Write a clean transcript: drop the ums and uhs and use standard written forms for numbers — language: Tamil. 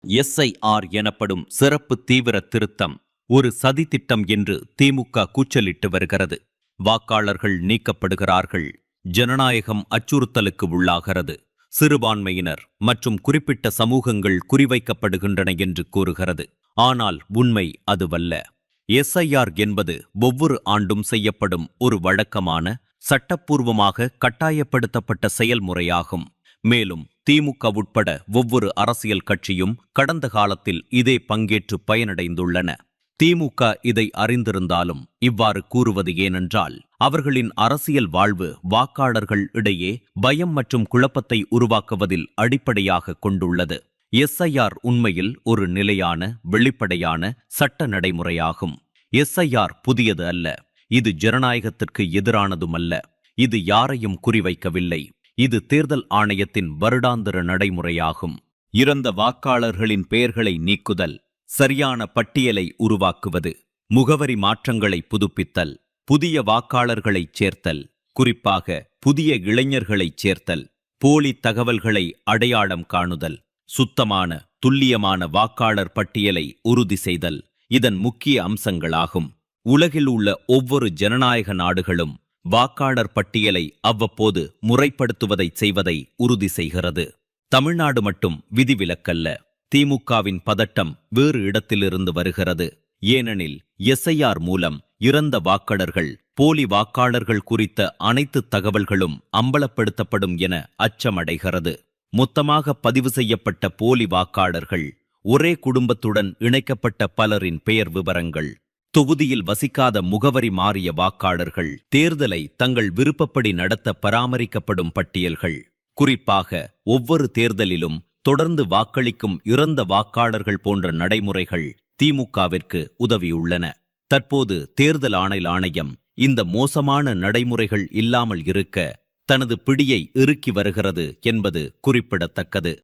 எஸ்ஐஆர் எனப்படும் சிறப்பு தீவிர திருத்தம் ஒரு சதித்திட்டம் என்று திமுக கூச்சலிட்டு வருகிறது. வாக்காளர்கள் நீக்கப்படுகிறார்கள், ஜனநாயகம் அச்சுறுத்தலுக்கு உள்ளாகிறது, சிறுபான்மையினர் மற்றும் குறிப்பிட்ட சமூகங்கள் குறிவைக்கப்படுகின்றன என்று கூறுகிறது. ஆனால் உண்மை அதுவல்ல. எஸ்ஐஆர் என்பது ஒவ்வொரு ஆண்டும் செய்யப்படும் ஒரு வழக்கமான, சட்டப்பூர்வமாக கட்டாயப்படுத்தப்பட்ட செயல்முறையாகும். மேலும் திமுக உட்பட ஒவ்வொரு அரசியல் கட்சியும் கடந்த காலத்தில் இதே பங்கேற்று பயனடைந்துள்ளன. திமுக இதை அறிந்திருந்தாலும் இவ்வாறு கூறுவது ஏனென்றால் அவர்களின் அரசியல் வாழ்வு வாக்காளர்கள் இடையே பயம் மற்றும் குழப்பத்தை உருவாக்குவதில் அடிப்படையாக கொண்டுள்ளது. எஸ்ஐஆர் உண்மையில் ஒரு நிலையான, வெளிப்படையான சட்ட நடைமுறையாகும். எஸ்ஐஆர் புதியது அல்ல, இது ஜனநாயகத்திற்கு எதிரானதுமல்ல, இது யாரையும் குறிவைக்கவில்லை. இது தேர்தல் ஆணையத்தின் வருடாந்திர நடைமுறையாகும். இறந்த வாக்காளர்களின் பெயர்களை நீக்குதல், சரியான பட்டியலை உருவாக்குவது, முகவரி மாற்றங்களை புதுப்பித்தல், புதிய வாக்காளர்களைச் சேர்த்தல், குறிப்பாக புதிய இளைஞர்களைச் சேர்த்தல், போலி தகவல்களை அடையாளம் காணுதல், சுத்தமான, துல்லியமான வாக்காளர் பட்டியலை உறுதி செய்தல் இதன் முக்கிய அம்சங்களாகும். உலகில் உள்ள ஒவ்வொரு ஜனநாயக நாடுகளும் வாக்காளர் பட்டியலை அவ்வப்போது முறைப்படுத்துவதை செய்வதை உறுதி செய்கிறது. தமிழ்நாடு மட்டும் விதிவிலக்கல்ல. திமுகவின் பதட்டம் வேறு இடத்திலிருந்து வருகிறது. ஏனெனில் எஸ்ஐஆர் மூலம் இறந்த வாக்காளர்கள், போலி வாக்காளர்கள் குறித்த அனைத்து தகவல்களும் அம்பலப்படுத்தப்படும் என அச்சமடைகிறது. மொத்தமாக பதிவு செய்யப்பட்ட போலி வாக்காளர்கள், ஒரே குடும்பத்துடன் இணைக்கப்பட்ட பலரின் பெயர் விவரங்கள், தொகுதியில் வசிக்காத முகவரி மாறிய வாக்காளர்கள், தேர்தலை தங்கள் விருப்பப்படி நடத்த பராமரிக்கப்படும் பட்டியல்கள். குறிப்பாக ஒவ்வொரு தேர்தலிலும் தொடர்ந்து வாக்களிக்கும் இறந்த வாக்காளர்கள் போன்ற நடைமுறைகள் திமுகவிற்கு உதவியுள்ளன. தற்போது தேர்தல் ஆணையம் இந்த மோசமான நடைமுறைகள் இல்லாமல் இருக்க தனது பிடியை இறுக்கி வருகிறது என்பது குறிப்பிடத்தக்கது.